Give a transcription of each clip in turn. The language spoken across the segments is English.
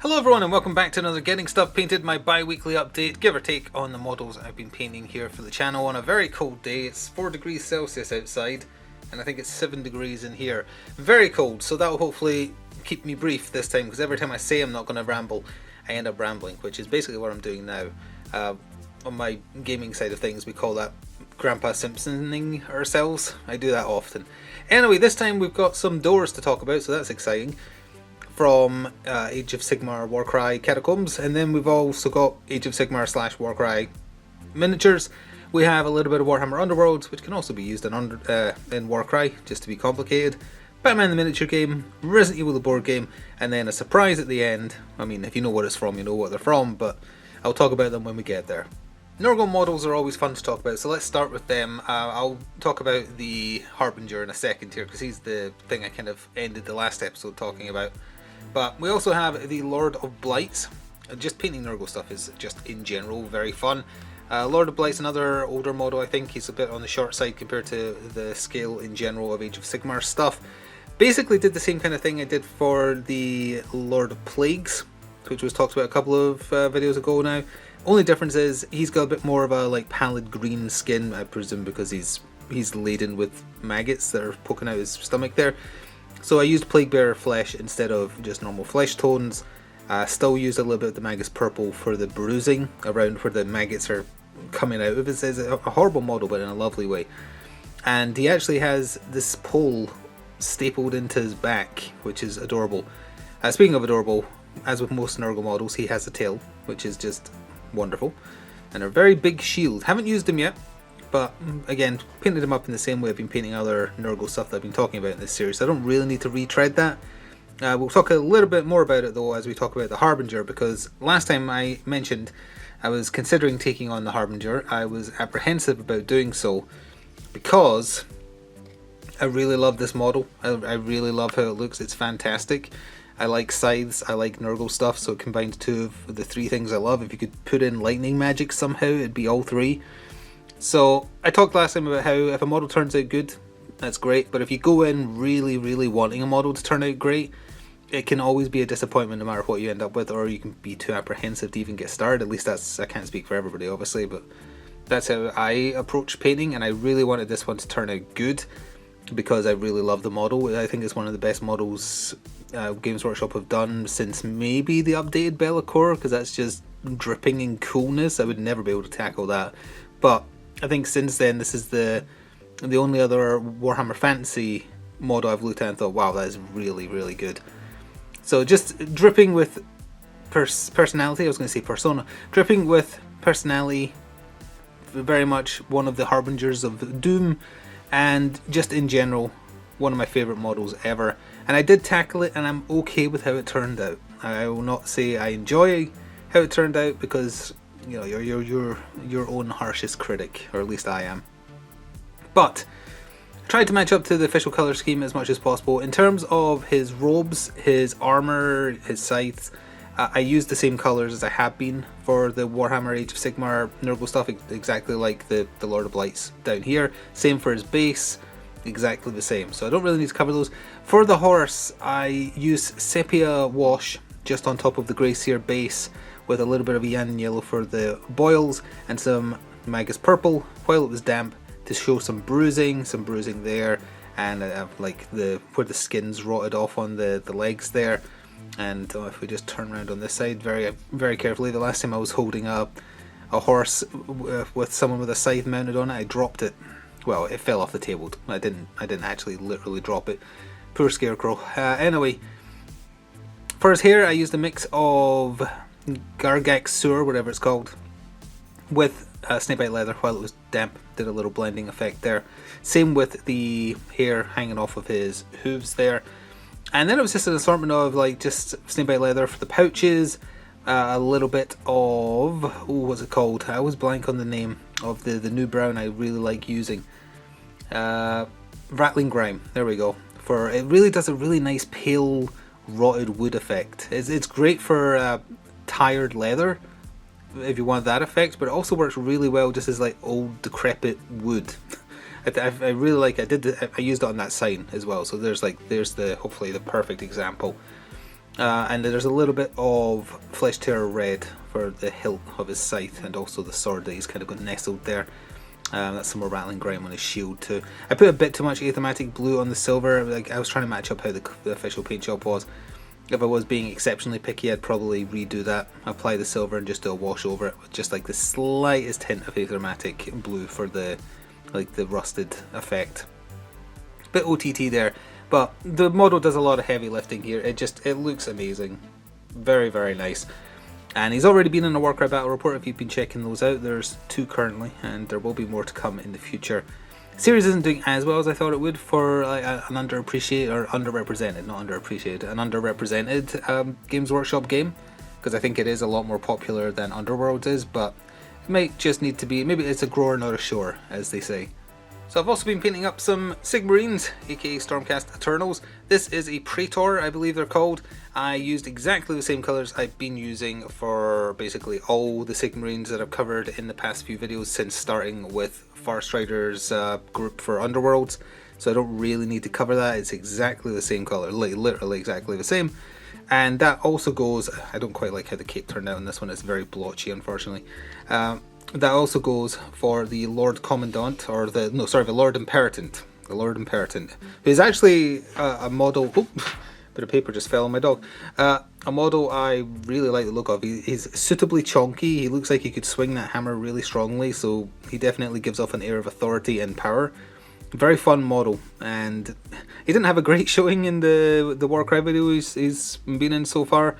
Hello everyone and welcome back to another Getting Stuff Painted, my bi-weekly update, give or take, on the models I've been painting here for the channel on a very cold day. It's 4 degrees Celsius outside and I think it's 7 degrees in here. Very cold, so that'll hopefully keep me brief this time, because every time I say I'm not going to ramble, I end up rambling, which is basically what I'm doing now. On my gaming side of things we call that Grandpa Simpsoning ourselves. I do that often. Anyway, this time we've got some doors to talk about, so that's exciting. From Age of Sigmar Warcry Catacombs, and then we've also got Age of Sigmar / Warcry miniatures. We have a little bit of Warhammer Underworld, which can also be used in Warcry, just to be complicated. Batman the miniature game, Resident Evil the board game, and then a surprise at the end. I mean, if you know what it's from, you know what they're from, but I'll talk about them when we get there. Nurgle models are always fun to talk about, so let's start with them. I'll talk about the Harbinger in a second here, because he's the thing I kind of ended the last episode talking about. But we also have the Lord of Blight. Just painting Nurgle stuff is just in general very fun. Lord of Blight's another older model. I think he's a bit on the short side compared to the scale in general of Age of Sigmar stuff. Basically did the same kind of thing I did for the Lord of Plagues, which was talked about a couple of videos ago now. Only difference is he's got a bit more of a like pallid green skin, I presume because he's laden with maggots that are poking out his stomach there. So I used Plague Bearer flesh instead of just normal flesh tones. Still used a little bit of the Magus purple for the bruising around where the maggots are coming out of it. It's a horrible model, but in a lovely way. And he actually has this pole stapled into his back, which is adorable. Speaking of adorable, as with most Nurgle models, he has a tail, which is just wonderful. And a very big shield. Haven't used him yet. But again, painted them up in the same way I've been painting other Nurgle stuff that I've been talking about in this series, so I don't really need to retread that. We'll talk a little bit more about it though as we talk about the Harbinger, because last time I mentioned I was considering taking on the Harbinger. I was apprehensive about doing so because I really love this model. I really love how it looks. It's fantastic. I like scythes, I like Nurgle stuff, so it combines two of the three things I love. If you could put in lightning magic somehow, it'd be all three. So I talked last time about how if a model turns out good, that's great, but if you go in really wanting a model to turn out great, it can always be a disappointment no matter what you end up with, or you can be too apprehensive to even get started. At least that's, I can't speak for everybody obviously, but that's how I approach painting, and I really wanted this one to turn out good because I really love the model. I think it's one of the best models Games Workshop have done since maybe the updated Bellacore, because that's just dripping in coolness. I would never be able to tackle that, but I think since then this is the only other Warhammer Fantasy model I've looked at and thought, wow, that is really good. So just dripping with personality, I was going to say persona, dripping with personality, very much one of the harbingers of doom, and just in general one of my favourite models ever. And I did tackle it and I'm okay with how it turned out. I will not say I enjoy how it turned out, because you know, you're your own harshest critic, or at least I am. But I tried to match up to the official colour scheme as much as possible. In terms of his robes, his armour, his scythes, I used the same colours as I have been for the Warhammer Age of Sigmar Nurgle stuff, exactly like the Lord of Blight's down here. Same for his base, exactly the same. So I don't really need to cover those. For the horse, I use Sepia Wash just on top of the Grey Seer base, with a little bit of Yan Yellow for the boils and some Magus Purple while it was damp to show some bruising there, and like where the skin's rotted off on the legs there. And if we just turn around on this side very carefully, the last time I was holding a horse with someone with a scythe mounted on it, I dropped it. Well, it fell off the table. I didn't actually literally drop it. Poor Scarecrow. Anyway, for his hair I used a mix of Gargax Sewer, whatever it's called, with snakebite leather while it was damp. Did a little blending effect there. Same with the hair hanging off of his hooves there. And then it was just an assortment of like just snakebite leather for the pouches, a little bit of, what's it called? I always blank on the name of the new brown I really like using. Rattling Grime, there we go. It really does a really nice pale rotted wood effect. It's great for tired leather if you want that effect, but it also works really well just as like old decrepit wood. I really like it. I used it on that sign as well, so there's hopefully the perfect example. And there's a little bit of Flesh Tear red for the hilt of his scythe, and also the sword that he's kind of got nestled there. That's some more rattling grime on his shield too. I put a bit too much Athematic blue on the silver. Like, I was trying to match up how the official paint job was. If I was being exceptionally picky, I'd probably redo that, apply the silver and just do a wash over it with just like the slightest hint of Athematic blue for the rusted effect. Bit OTT there, but the model does a lot of heavy lifting here. It looks amazing, very, very nice. And he's already been in a Warcry Battle Report if you've been checking those out. There's 2 currently, and there will be more to come in the future. Series isn't doing as well as I thought it would for like an underappreciated, or underrepresented, not underappreciated, an underrepresented Games Workshop game, because I think it is a lot more popular than Underworld is, but it might just need to be, maybe it's a grower not a shower, as they say. So I've also been painting up some Sigmarines, aka Stormcast Eternals. This is a Praetor, I believe they're called. I used exactly the same colours I've been using for basically all the Sigmarines that I've covered in the past few videos since starting with Farstrider's group for Underworlds. So I don't really need to cover that, it's exactly the same colour, literally exactly the same. And that also goes, I don't quite like how the cape turned out in this one, it's very blotchy unfortunately. That also goes for the Lord Commandant, or the Lord Imperatant. The Lord Imperatant, who is actually a model. Oh, bit of paper just fell on my dog. A model I really like the look of. He's suitably chonky. He looks like he could swing that hammer really strongly, so he definitely gives off an air of authority and power. Very fun model, and he didn't have a great showing in the Warcry video he's been in so far.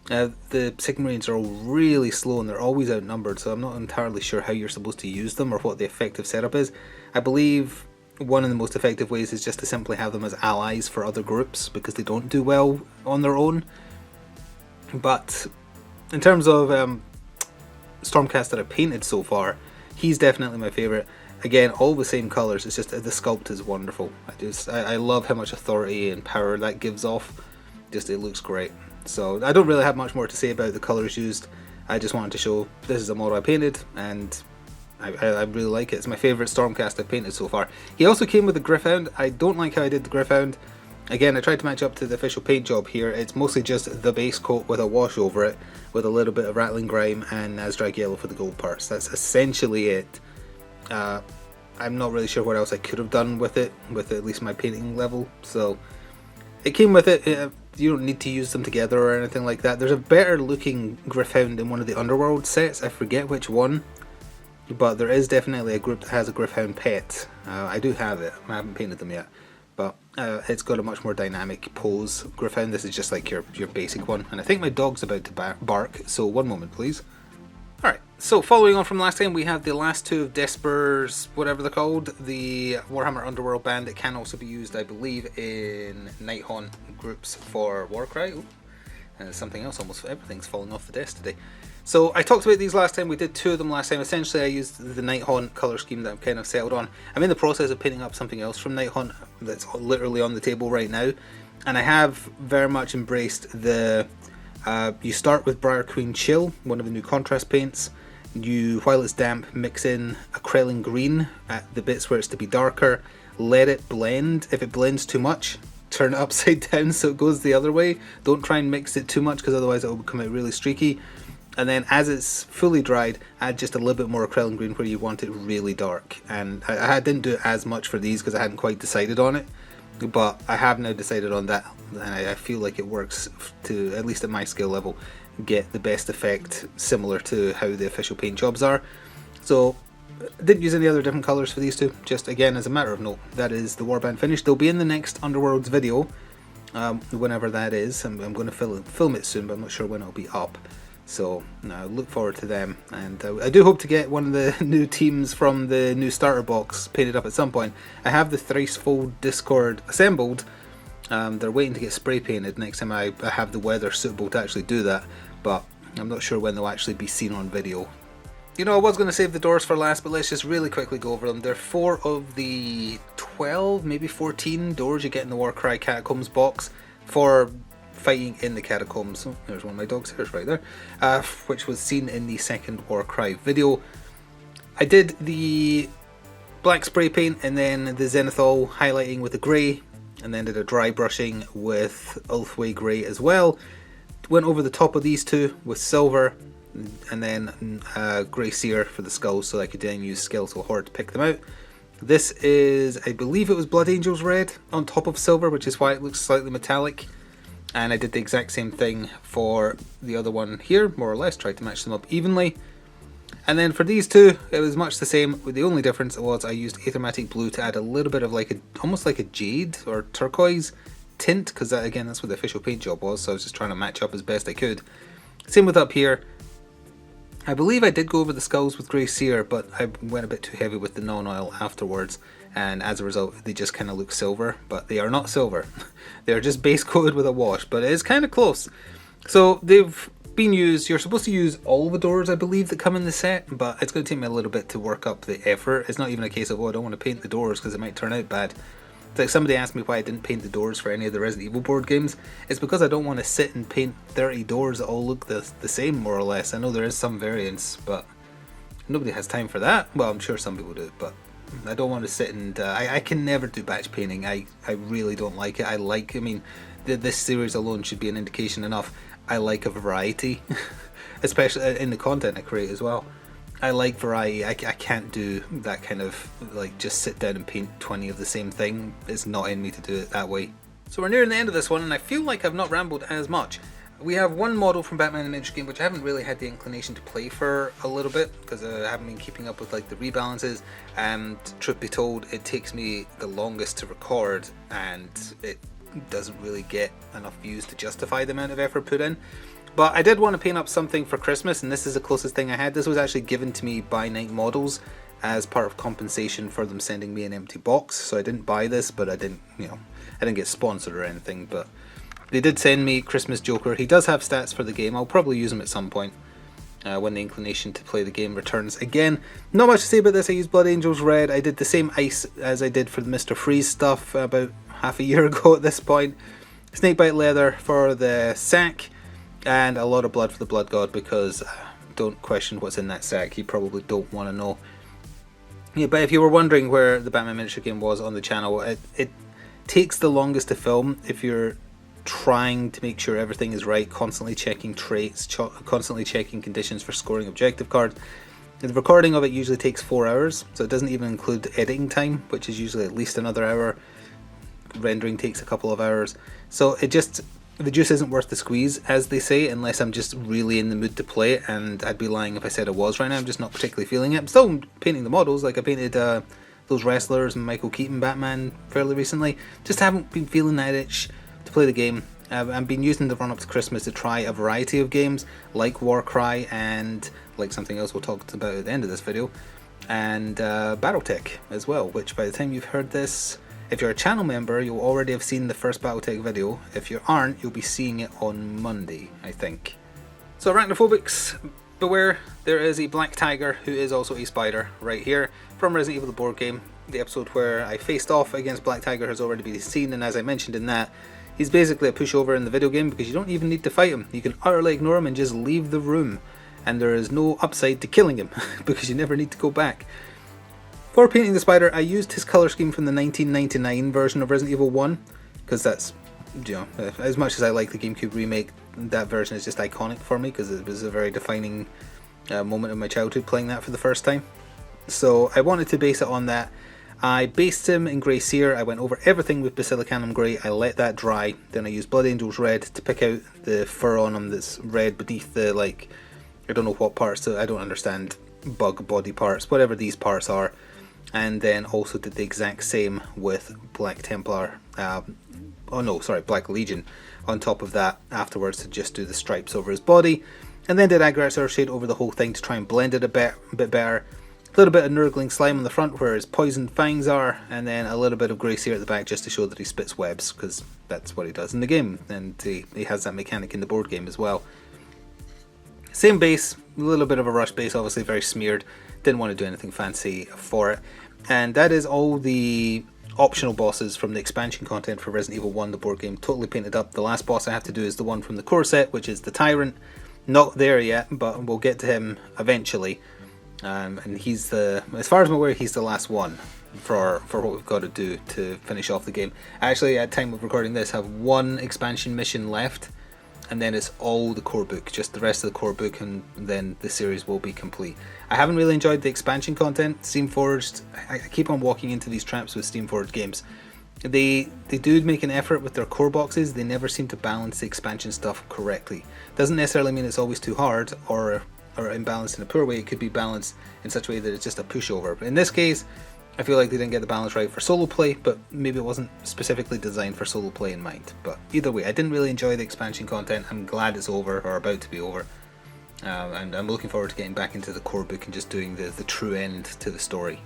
The Sigmarines are all really slow and they're always outnumbered, so I'm not entirely sure how you're supposed to use them or what the effective setup is. I believe one of the most effective ways is just to simply have them as allies for other groups, because they don't do well on their own. But in terms of Stormcast that I've painted so far, he's definitely my favourite. Again, all the same colours, it's just the sculpt is wonderful. I love how much authority and power that gives off. Just, it looks great. So I don't really have much more to say about the colours used. I just wanted to show this is a model I painted, and I really like it. It's my favourite Stormcast I've painted so far. He also came with a Gryph-hound. I don't like how I did the Gryph-hound. Again, I tried to match up to the official paint job here. It's mostly just the base coat with a wash over it, with a little bit of rattling grime and Nazdrag yellow for the gold parts. That's essentially it. I'm not really sure what else I could have done with it, with at least my painting level. So it came with it. You don't need to use them together or anything like that. There's a better looking Gryph-hound in one of the Underworld sets. I forget which one, but there is definitely a group that has a Gryph-hound pet. I do have it. I haven't painted them yet, but it's got a much more dynamic pose Gryph-hound. This is just like your basic one, and I think my dog's about to bark, so one moment please. Alright, so following on from last time, we have the last 2 of Desper's, whatever they're called, the Warhammer Underworld band that can also be used, I believe, in Nighthaunt groups for Warcry. Something else, almost everything's falling off the desk today. So I talked about these last time, we did 2 of them last time. Essentially I used the Nighthaunt colour scheme that I've kind of settled on. I'm in the process of painting up something else from Nighthaunt that's literally on the table right now, and I have very much embraced the you start with Briar Queen Chill, one of the new contrast paints. You, while it's damp, mix in a Krelling Green at the bits where it's to be darker. Let it blend. If it blends too much, turn it upside down so it goes the other way. Don't try and mix it too much, because otherwise it will come out really streaky. And then as it's fully dried, add just a little bit more Krelling Green where you want it really dark. And I didn't do it as much for these because I hadn't quite decided on it, but I have now decided on that, and I feel like it works to, at least at my skill level, get the best effect similar to how the official paint jobs are. So I didn't use any other different colours for these 2, just again as a matter of note, that is the warband finished. They'll be in the next Underworlds video, whenever that is. I'm going to film it soon, but I'm not sure when it'll be up. So look forward to them, and I do hope to get one of the new teams from the new starter box painted up at some point. I have the Thricefold Discord assembled. They're waiting to get spray painted next time I have the weather suitable to actually do that, but I'm not sure when they'll actually be seen on video. You know, I was going to save the doors for last, but let's just really quickly go over them. There are 4 of the 12, maybe 14 doors you get in the Warcry Catacombs box for fighting in the catacombs. Oh, there's one of my dog's hairs right there, which was seen in the second Warcry video. I did the black spray paint and then the zenithal highlighting with the grey, and then did a dry brushing with Ulthway Grey as well. Went over the top of these two with silver, and then Grey Seer for the skulls, so I could then use Skeletal Horde to pick them out. This is, I believe it was Blood Angels Red on top of silver, which is why it looks slightly metallic. And I did the exact same thing for the other one here, more or less, tried to match them up evenly. And then for these two, it was much the same, with the only difference was I used Aethermatic Blue to add a little bit of like a, almost like a jade or turquoise tint, because that, again, that's what the official paint job was, so I was just trying to match up as best I could. Same with up here. I believe I did go over the skulls with Grey Seer, but I went a bit too heavy with the non-oil afterwards, and as a result they just kind of look silver, but they are not silver. They are just base coated with a wash, but it is kind of close. So they've been used. You're supposed to use all the doors, I believe, that come in the set, but it's going to take me a little bit to work up the effort. It's not even a case of, oh, I don't want to paint the doors because it might turn out bad. It's like somebody asked me why I didn't paint the doors for any of the Resident Evil board games. It's because I don't want to sit and paint 30 doors that all look the same, more or less. I know there is some variance, but nobody has time for that. Well, I'm sure some people do, but I don't want to sit and... I can never do batch painting. I really don't like it. I mean, this series alone should be an indication enough. I like a variety, especially in the content I create as well. I like variety. I can't do that kind of, like, just sit down and paint 20 of the same thing. It's not in me to do it that way. So we're nearing the end of this one, and I feel like I've not rambled as much. We have one model from Batman the Miniature Game, which I haven't really had the inclination to play for a little bit, because I haven't been keeping up with, like, the rebalances, and truth be told, it takes me the longest to record, and it doesn't really get enough views to justify the amount of effort put in. But I did want to paint up something for Christmas, and this is the closest thing I had. This was actually given to me by Night Models as part of compensation for them sending me an empty box. So I didn't buy this, but I didn't, I didn't get sponsored or anything, but they did send me Christmas Joker. He does have stats for the game. I'll probably use him at some point when the inclination to play the game returns. Again, not much to say about this. I used Blood Angels Red. I did the same ice as I did for the Mr. Freeze stuff about half a year ago at this point. Snakebite leather for the sack, and a lot of blood for the Blood God, because don't question what's in that sack. You probably don't want to know. Yeah, but if you were wondering where the Batman Miniature Game was on the channel, it takes the longest to film if you're trying to make sure everything is right, constantly checking traits, constantly checking conditions for scoring objective cards. The recording of it usually takes 4 hours, so it doesn't even include editing time, which is usually at least another hour. Rendering takes a couple of hours, so the juice isn't worth the squeeze, as they say, unless I'm just really in the mood to play it, and I'd be lying if I said I was right now. I'm just not particularly feeling it. I'm still painting the models, like I painted those wrestlers and Michael Keaton Batman fairly recently. Just haven't been feeling that itch to play the game. I've been using the run up to Christmas to try a variety of games, like Warcry and like something else we'll talk about at the end of this video, and Battletech as well, which by the time you've heard this, if you're a channel member, you'll already have seen the first Battletech video. If you aren't, you'll be seeing it on Monday, I think. So arachnophobics, beware, there is a black tiger who is also a spider right here from Resident Evil the board game. The episode where I faced off against Black Tiger has already been seen, and as I mentioned in that, he's basically a pushover in the video game because you don't even need to fight him. You can utterly ignore him and just leave the room, and there is no upside to killing him because you never need to go back. For painting the spider, I used his colour scheme from the 1999 version of Resident Evil 1, because that's, as much as I like the GameCube remake, that version is just iconic for me because it was a very defining moment of my childhood playing that for the first time. So I wanted to base it on that. I based him in Grey Seer. I went over everything with Basilicanum Grey. I let that dry. Then I used Blood Angels Red to pick out the fur on him that's red beneath the, like, I don't know what parts, so I don't understand bug body parts, whatever these parts are. And then also did the exact same with Black Templar, Black Legion on top of that afterwards to just do the stripes over his body. And then did Agrat's Earthshade over the whole thing to try and blend it a bit better. A little bit of Nurgling Slime on the front where his poisoned fangs are, and then a little bit of Grey Seer at the back just to show that he spits webs, because that's what he does in the game, and he has that mechanic in the board game as well. Same base, a little bit of a rush base, obviously very smeared, didn't want to do anything fancy for it. And that is all the optional bosses from the expansion content for Resident Evil 1, the board game, totally painted up. The last boss I have to do is the one from the core set, which is the Tyrant. Not there yet, but we'll get to him eventually. And he's as far as I'm aware, he's the last one. for what we've got to do to finish off the game. Actually, at time of recording this, have one expansion mission left, and then it's all the core book, just the rest of the core book, and then the series will be complete. I haven't really enjoyed the expansion content. Steamforged, I keep on walking into these traps with Steamforged games. They do make an effort with their core boxes. They never seem to balance the expansion stuff correctly. Doesn't necessarily mean it's always too hard or imbalanced in a poor way. It could be balanced in such a way that it's just a pushover. But in this case, I feel like they didn't get the balance right for solo play, but maybe it wasn't specifically designed for solo play in mind. But either way, I didn't really enjoy the expansion content. I'm glad it's over, or about to be over. And I'm looking forward to getting back into the core book and just doing the true end to the story.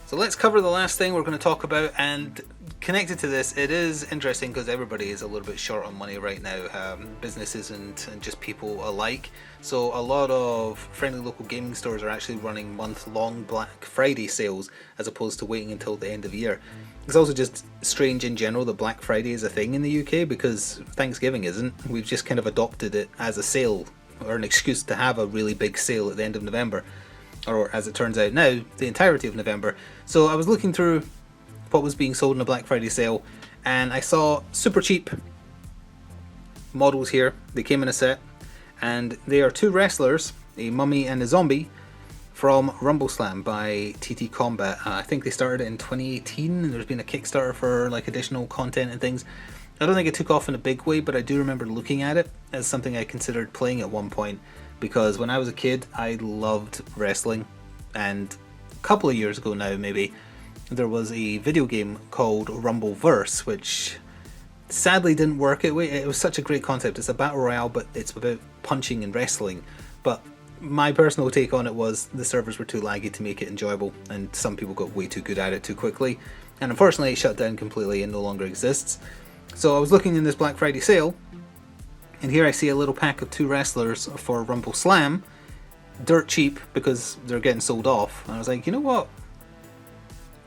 So let's cover the last thing we're going to talk about, and connected to this, it is interesting because everybody is a little bit short on money right now, businesses and just people alike. So a lot of friendly local gaming stores are actually running month-long Black Friday sales as opposed to waiting until the end of the year. It's also just strange in general that Black Friday is a thing in the UK because Thanksgiving isn't. We've just kind of adopted it as a sale or an excuse to have a really big sale at the end of November. Or as it turns out now, the entirety of November. So I was looking through what was being sold in a Black Friday sale, and I saw super cheap models here. They came in a set, and they are two wrestlers, a mummy and a zombie, from Rumbleslam by TT Combat. I think they started in 2018, and there's been a Kickstarter for like additional content and things. I don't think it took off in a big way, but I do remember looking at it as something I considered playing at one point. Because when I was a kid, I loved wrestling, and a couple of years ago now maybe, there was a video game called Rumbleverse, which sadly didn't work. It was such a great concept. It's a battle royale, but it's about punching and wrestling. But my personal take on it was the servers were too laggy to make it enjoyable, and some people got way too good at it too quickly. And unfortunately, it shut down completely and no longer exists. So I was looking in this Black Friday sale, and here I see a little pack of two wrestlers for Rumbleslam, dirt cheap because they're getting sold off. And I was like, you know what?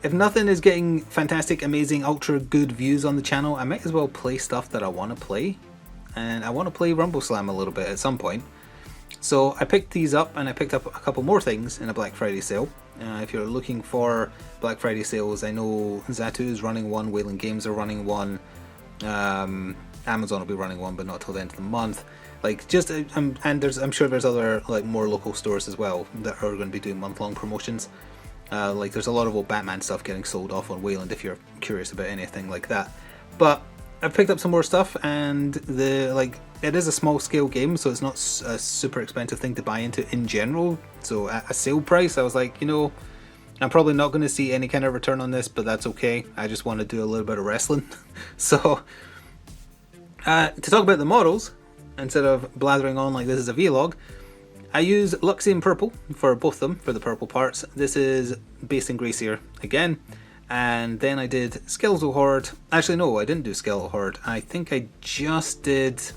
If nothing is getting fantastic, amazing, ultra good views on the channel, I might as well play stuff that I want to play. And I want to play Rumbleslam a little bit at some point. So I picked these up, and I picked up a couple more things in a Black Friday sale. If you're looking for Black Friday sales, I know Zatu is running one, Wayland Games are running one. Amazon will be running one, but not till the end of the month. Like, just and I'm sure there's other like more local stores as well that are going to be doing month-long promotions. Like there's a lot of old Batman stuff getting sold off on Wayland if you're curious about anything like that. But I've picked up some more stuff, and it is a small scale game, so it's not a super expensive thing to buy into in general. So at a sale price, I was like, you know, I'm probably not going to see any kind of return on this, but that's okay. I just want to do a little bit of wrestling. So to talk about the models, instead of blathering on like this is a vlog, I use Luxian Purple for both of them, for the purple parts. This is based in Gracier again. And then I did Skeletal Horde. Actually, no, I didn't do Skeletal Horde. I think I just did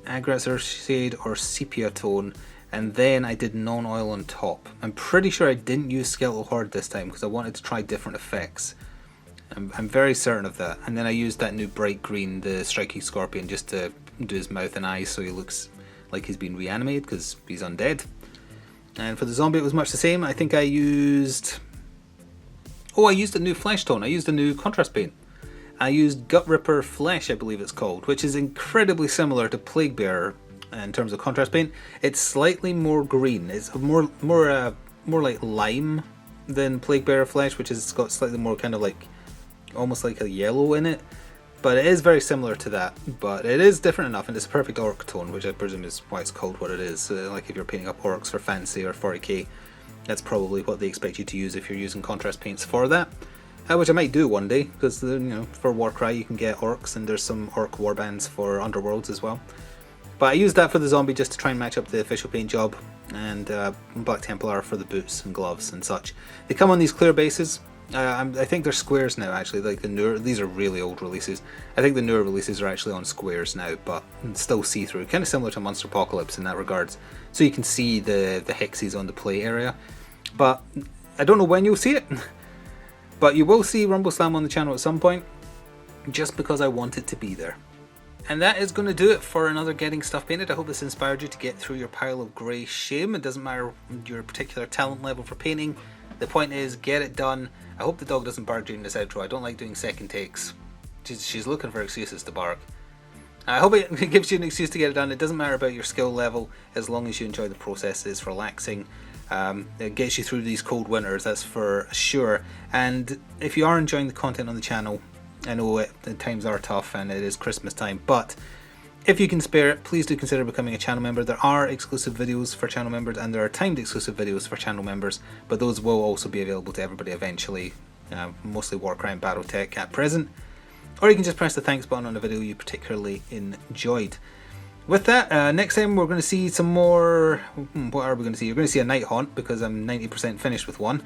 Aggressor Shade or Sepia Tone, and then I did non-oil on top. I'm pretty sure I didn't use Skeletal Horde this time because I wanted to try different effects. I'm very certain of that. And then I used that new bright green, the Striking Scorpion, just to do his mouth and eyes so he looks like he's been reanimated because he's undead. And for the zombie it was much the same. I think I used a new flesh tone. I used a new contrast paint. I used Gut Ripper Flesh, I believe it's called, which is incredibly similar to Plague Bearer in terms of contrast paint. It's slightly more green. It's more like lime than Plague Bearer Flesh, which has got slightly more kind of like almost like a yellow in it. But it is very similar to that, but it is different enough, and it's a perfect orc tone, which I presume is why it's called what it is. Like if you're painting up orcs for fancy or 40k, that's probably what they expect you to use if you're using contrast paints for that. Which I might do one day, because for Warcry you can get orcs, and there's some orc warbands for Underworlds as well. But I used that for the zombie just to try and match up the official paint job, and Black Templar for the boots and gloves and such. They come on these clear bases. I think they're squares now, actually. Like these are really old releases. I think the newer releases are actually on squares now, but still see-through. Kind of similar to Monster Apocalypse in that regards. So you can see the hexes on the play area. But I don't know when you'll see it. But you will see Rumbleslam on the channel at some point, just because I want it to be there. And that is going to do it for another Getting Stuff Painted. I hope this inspired you to get through your pile of grey shame. It doesn't matter your particular talent level for painting. The point is, get it done. I hope the dog doesn't bark during this outro. I don't like doing second takes. She's looking for excuses to bark. I hope it gives you an excuse to get it done. It doesn't matter about your skill level as long as you enjoy the process. It's relaxing. It gets you through these cold winters, that's for sure. And if you are enjoying the content on the channel, I know the times are tough and it is Christmas time, but if you can spare it, please do consider becoming a channel member. There are exclusive videos for channel members and there are timed exclusive videos for channel members, but those will also be available to everybody eventually, mostly Warcry and Battletech at present. Or you can just press the thanks button on a video you particularly enjoyed. With that, next time we're going to see some more... What are we going to see? You're going to see a Night Haunt because I'm 90% finished with one.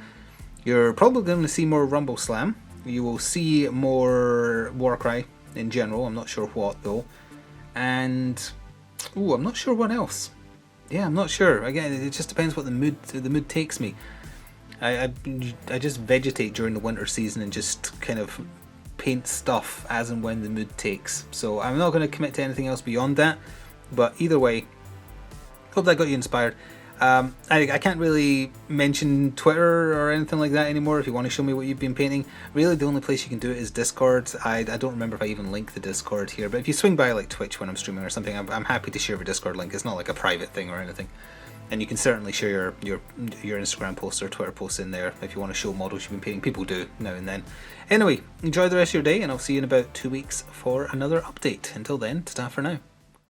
You're probably going to see more Rumble Slam. You will see more Warcry in general. I'm not sure what though. And... Ooh, I'm not sure what else. Yeah, I'm not sure. Again, it just depends what the mood takes me. I just vegetate during the winter season and just kind of paint stuff as and when the mood takes. So I'm not going to commit to anything else beyond that. But either way, hope that got you inspired. I can't really mention Twitter or anything like that anymore. If you want to show me what you've been painting, really the only place you can do it is Discord. I don't remember if I even link the Discord here, but if you swing by like Twitch when I'm streaming or something, I'm happy to share a Discord link. It's not like a private thing or anything. And you can certainly share your Instagram posts or Twitter posts in there if you want to show models you've been painting. People do now and then. Anyway, enjoy the rest of your day and I'll see you in about 2 weeks for another update. Until then, ta-ta for now.